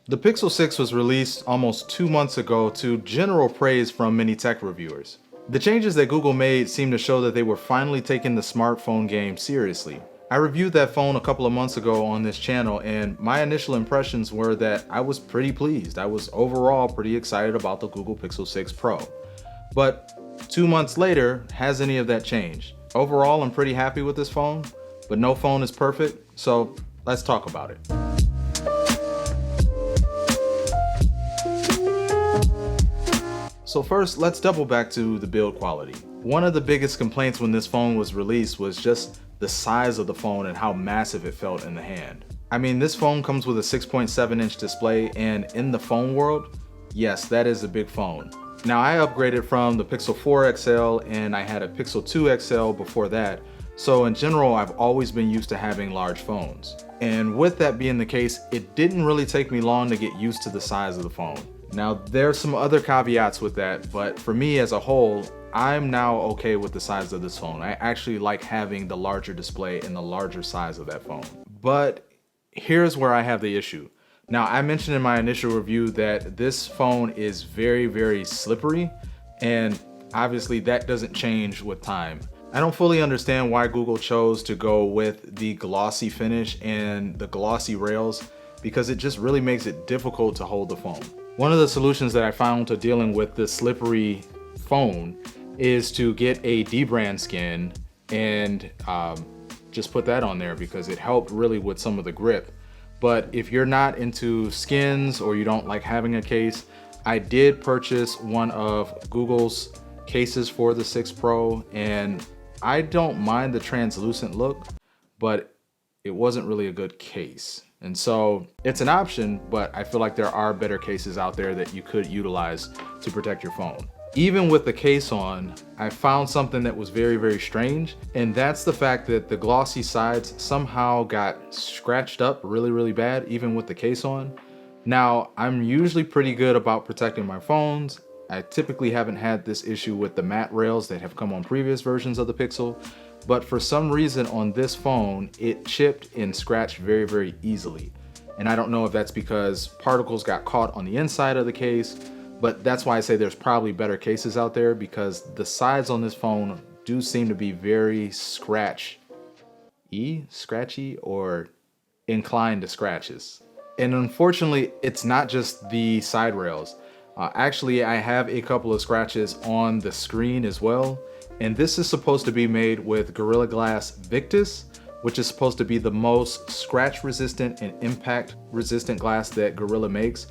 The Pixel 6 was released almost 2 months ago to general praise from many tech reviewers. The changes that Google made seem to show that they were finally taking the smartphone game seriously. I reviewed that phone a couple of months ago on this channel, and my initial impressions were that I was pretty pleased. I was overall pretty excited about the Google Pixel 6 Pro. But 2 months later, has any of that changed? Overall, I'm pretty happy with this phone, but no phone is perfect, so let's talk about it. So first, let's double back to the build quality. One of the biggest complaints when this phone was released was just the size of the phone and how massive it felt in the hand. I mean, this phone comes with a 6.7-inch display, and in the phone world, yes, that is a big phone. Now, I upgraded from the Pixel 4 XL and I had a Pixel 2 XL before that, so in general, I've always been used to having large phones. And with that being the case, it didn't really take me long to get used to the size of the phone. Now, there's some other caveats with that, but for me as a whole, I'm now okay with the size of this phone. I actually like having the larger display and the larger size of that phone. But here's where I have the issue. Now, I mentioned in my initial review that this phone is very, very slippery, and obviously that doesn't change with time. I don't fully understand why Google chose to go with the glossy finish and the glossy rails, because it just really makes it difficult to hold the phone. One of the solutions that I found to dealing with this slippery phone is to get a Dbrand Skin and just put that on there, because it helped really with some of the grip. But if you're not into skins or you don't like having a case, I did purchase one of Google's cases for the 6 Pro, and I don't mind the translucent look, but it wasn't really a good case. And so it's an option, but I feel like there are better cases out there that you could utilize to protect your phone. Even with the case on, I found something that was very, very strange, and that's the fact that the glossy sides somehow got scratched up really, really bad, even with the case on. Now, I'm usually pretty good about protecting my phones. I typically haven't had this issue with the matte rails that have come on previous versions of the Pixel, but for some reason on this phone, it chipped and scratched very, very easily. And I don't know if that's because particles got caught on the inside of the case, but that's why I say there's probably better cases out there, because the sides on this phone do seem to be very scratchy or inclined to scratches. And unfortunately, it's not just the side rails. Actually, I have a couple of scratches on the screen as well. And this is supposed to be made with Gorilla Glass Victus, which is supposed to be the most scratch resistant and impact resistant glass that Gorilla makes.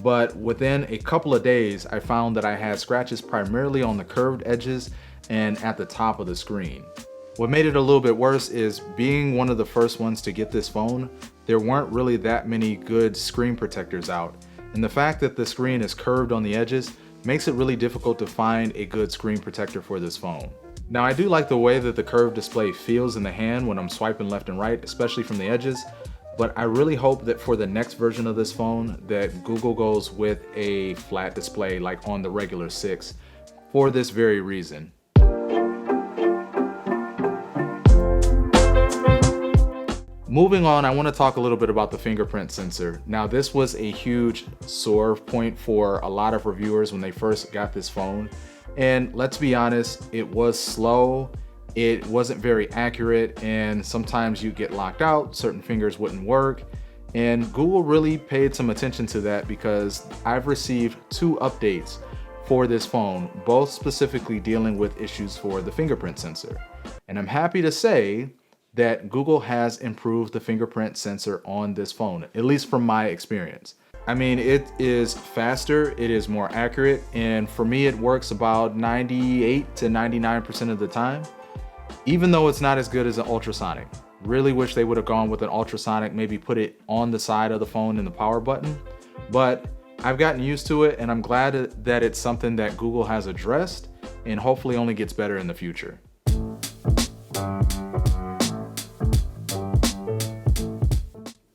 But within a couple of days, I found that I had scratches primarily on the curved edges and at the top of the screen. What made it a little bit worse is, being one of the first ones to get this phone, there weren't really that many good screen protectors out. And the fact that the screen is curved on the edges makes it really difficult to find a good screen protector for this phone. Now, I do like the way that the curved display feels in the hand when I'm swiping left and right, especially from the edges. But I really hope that for the next version of this phone that Google goes with a flat display like on the regular 6 for this very reason. Moving on, I want to talk a little bit about the fingerprint sensor. Now, this was a huge sore point for a lot of reviewers when they first got this phone. And let's be honest, it was slow. It wasn't very accurate, and sometimes you get locked out, certain fingers wouldn't work. And Google really paid some attention to that, because I've received 2 updates for this phone, both specifically dealing with issues for the fingerprint sensor. And I'm happy to say that Google has improved the fingerprint sensor on this phone, at least from my experience. I mean, it is faster, it is more accurate, and for me it works about 98 to 99% of the time. Even though it's not as good as an ultrasonic. Really wish they would have gone with an ultrasonic, maybe put it on the side of the phone in the power button. But I've gotten used to it, and I'm glad that it's something that Google has addressed and hopefully only gets better in the future.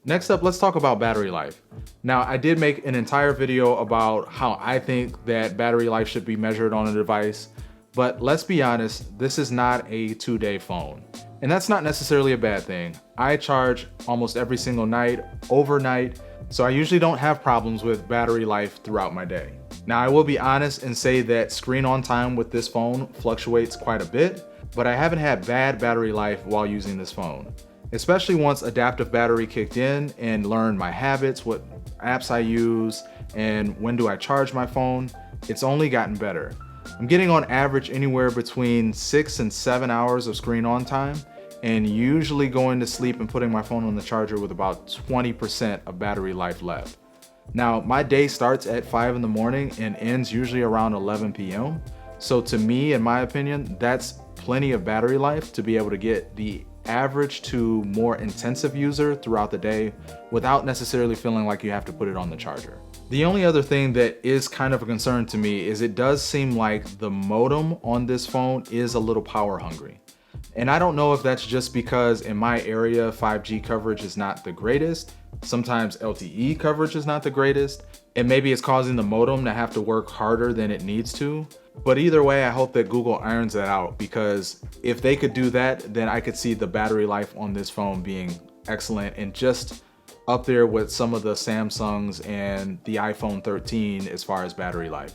Next up, let's talk about battery life. Now, I did make an entire video about how I think that battery life should be measured on a device. But let's be honest, this is not a 2-day phone. And that's not necessarily a bad thing. I charge almost every single night, overnight, So I usually don't have problems with battery life throughout my day. Now I will be honest and say that screen on time with this phone fluctuates quite a bit, but I haven't had bad battery life while using this phone. Especially once adaptive battery kicked in and learned my habits, what apps I use, and when do I charge my phone, it's only gotten better. I'm getting on average anywhere between 6 and 7 hours of screen on time, and usually going to sleep and putting my phone on the charger with about 20% of battery life left. Now, my day starts at 5 in the morning and ends usually around 11 p.m. So to me, in my opinion, that's plenty of battery life to be able to get the average to more intensive user throughout the day without necessarily feeling like you have to put it on the charger. The only other thing that is kind of a concern to me is it does seem like the modem on this phone is a little power hungry. And I don't know if that's just because in my area 5G coverage is not the greatest, sometimes LTE coverage is not the greatest, and maybe it's causing the modem to have to work harder than it needs to. But either way, I hope that Google irons that out, because if they could do that, then I could see the battery life on this phone being excellent and just up there with some of the Samsungs and the iPhone 13 as far as battery life.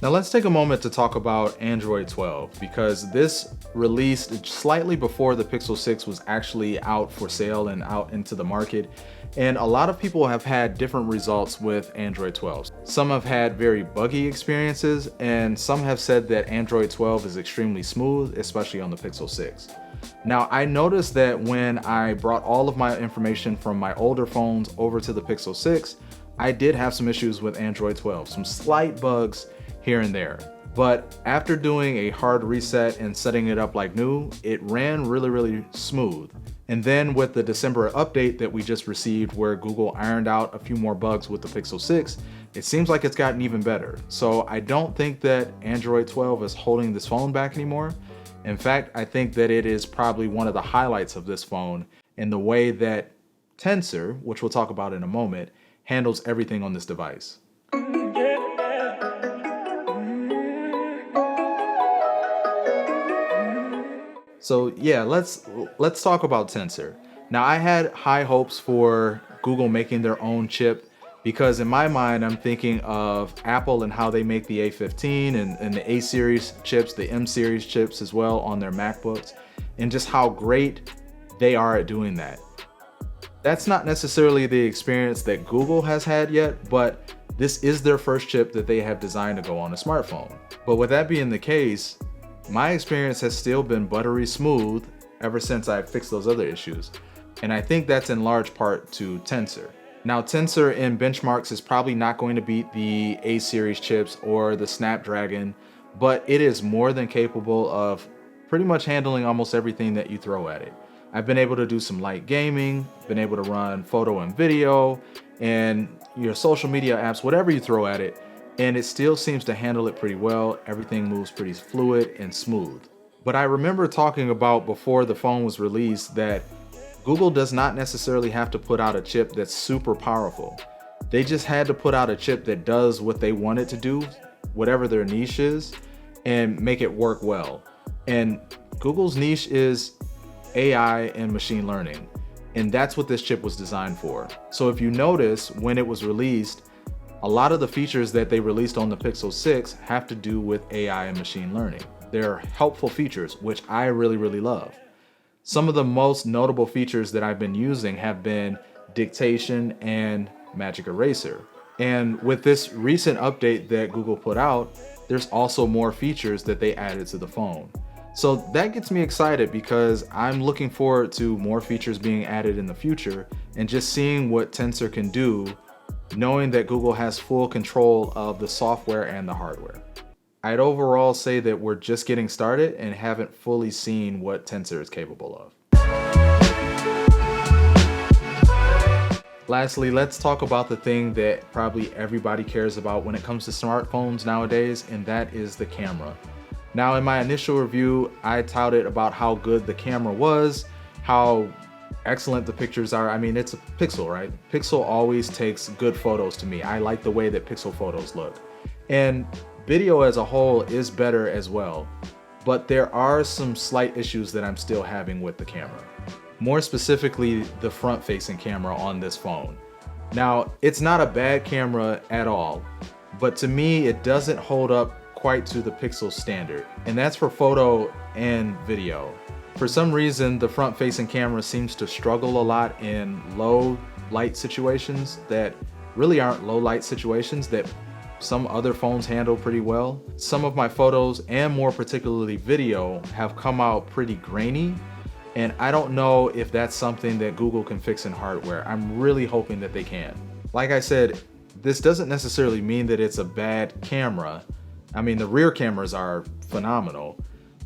Now let's take a moment to talk about Android 12, because this released slightly before the Pixel 6 was actually out for sale and out into the market. And a lot of people have had different results with Android 12. Some have had very buggy experiences, and some have said that Android 12 is extremely smooth, especially on the Pixel 6. Now, I noticed that when I brought all of my information from my older phones over to the Pixel 6, I did have some issues with Android 12, some slight bugs here and there. But after doing a hard reset and setting it up like new, it ran really smooth. And then with the December update that we just received, where Google ironed out a few more bugs with the Pixel 6, it seems like it's gotten even better. So I don't think that Android 12 is holding this phone back anymore. In fact, I think that it is probably one of the highlights of this phone in the way that Tensor, which we'll talk about in a moment, handles everything on this device. So yeah, let's talk about Tensor. Now, I had high hopes for Google making their own chip, because in my mind, I'm thinking of Apple and how they make the A15 and the A series chips, the M series chips as well on their MacBooks, and just how great they are at doing that. That's not necessarily the experience that Google has had yet, but this is their first chip that they have designed to go on a smartphone. But with that being the case, my experience has still been buttery smooth ever since I fixed those other issues. And I think that's in large part to Tensor. Now, Tensor in benchmarks is probably not going to beat the A series chips or the Snapdragon, but it is more than capable of pretty much handling almost everything that you throw at it. I've been able to do some light gaming, been able to run photo and video, and your social media apps, whatever you throw at it, and it still seems to handle it pretty well. Everything moves pretty fluid and smooth. But I remember talking about before the phone was released that Google does not necessarily have to put out a chip that's super powerful. They just had to put out a chip that does what they want it to do, whatever their niche is, and make it work well. And Google's niche is AI and machine learning, and that's what this chip was designed for. So if you notice, when it was released, a lot of the features that they released on the Pixel 6 have to do with AI and machine learning. They're helpful features, which I really love. Some of the most notable features that I've been using have been dictation and Magic Eraser. And with this recent update that Google put out, there's also more features that they added to the phone. So that gets me excited, because I'm looking forward to more features being added in the future and just seeing what Tensor can do, knowing that Google has full control of the software and the hardware. I'd overall say that we're just getting started and haven't fully seen what Tensor is capable of. Lastly, let's talk about the thing that probably everybody cares about when it comes to smartphones nowadays, and that is the camera. Now, in my initial review, I touted about how good the camera was, how excellent the pictures are. I mean, it's a Pixel, right? Pixel always takes good photos to me. I like the way that Pixel photos look. And video as a whole is better as well. but there are some slight issues that I'm still having with the camera. More specifically, the front-facing camera on this phone. Now, it's not a bad camera at all, but to me, it doesn't hold up quite to the Pixel standard, and that's for photo and video. For some reason, the front-facing camera seems to struggle a lot in low light situations that really aren't low light situations that some other phones handle pretty well. Some of my photos, and more particularly video, have come out pretty grainy, and I don't know if that's something that Google can fix in hardware. I'm really hoping that they can. Like I said, this doesn't necessarily mean that it's a bad camera. I mean, the rear cameras are phenomenal,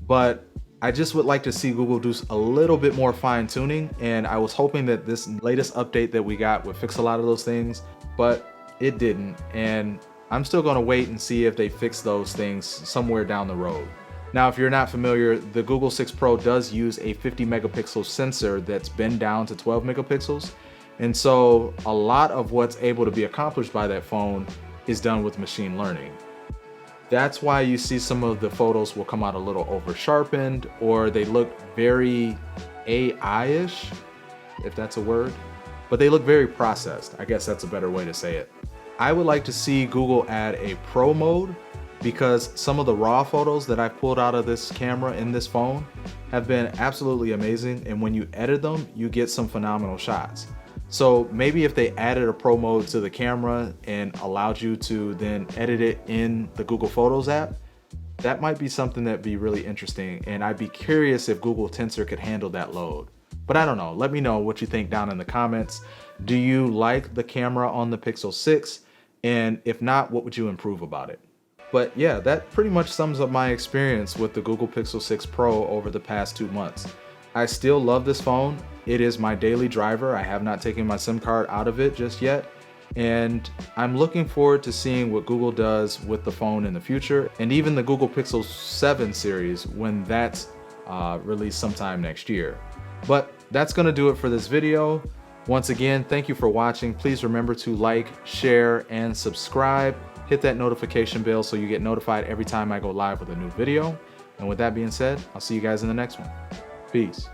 but I just would like to see Google do a little bit more fine tuning, and I was hoping that this latest update that we got would fix a lot of those things, but it didn't, and I'm still gonna wait and see if they fix those things somewhere down the road. Now, if you're not familiar, the Google 6 Pro does use a 50 megapixel sensor that's been down to 12 megapixels. And so a lot of what's able to be accomplished by that phone is done with machine learning. That's why you see some of the photos will come out a little over sharpened, or they look very AI-ish, if that's a word, but they look very processed. I guess that's a better way to say it. I would like to see Google add a pro mode, because some of the raw photos that I've pulled out of this camera in this phone have been absolutely amazing, and when you edit them, you get some phenomenal shots. So maybe if they added a pro mode to the camera and allowed you to then edit it in the Google Photos app, that might be something that'd be really interesting, and I'd be curious if Google Tensor could handle that load. But I don't know, let me know what you think down in the comments. Do you like the camera on the Pixel 6? And if not, what would you improve about it? But yeah, that pretty much sums up my experience with the Google Pixel 6 Pro over the past 2 months. I still love this phone. It is my daily driver. I have not taken my SIM card out of it just yet. And I'm looking forward to seeing what Google does with the phone in the future, and even the Google Pixel 7 series when that's released sometime next year. But that's gonna do it for this video. Once again, thank you for watching. Please remember to like, share, and subscribe. Hit that notification bell so you get notified every time I go live with a new video. And with that being said, I'll see you guys in the next one. Peace.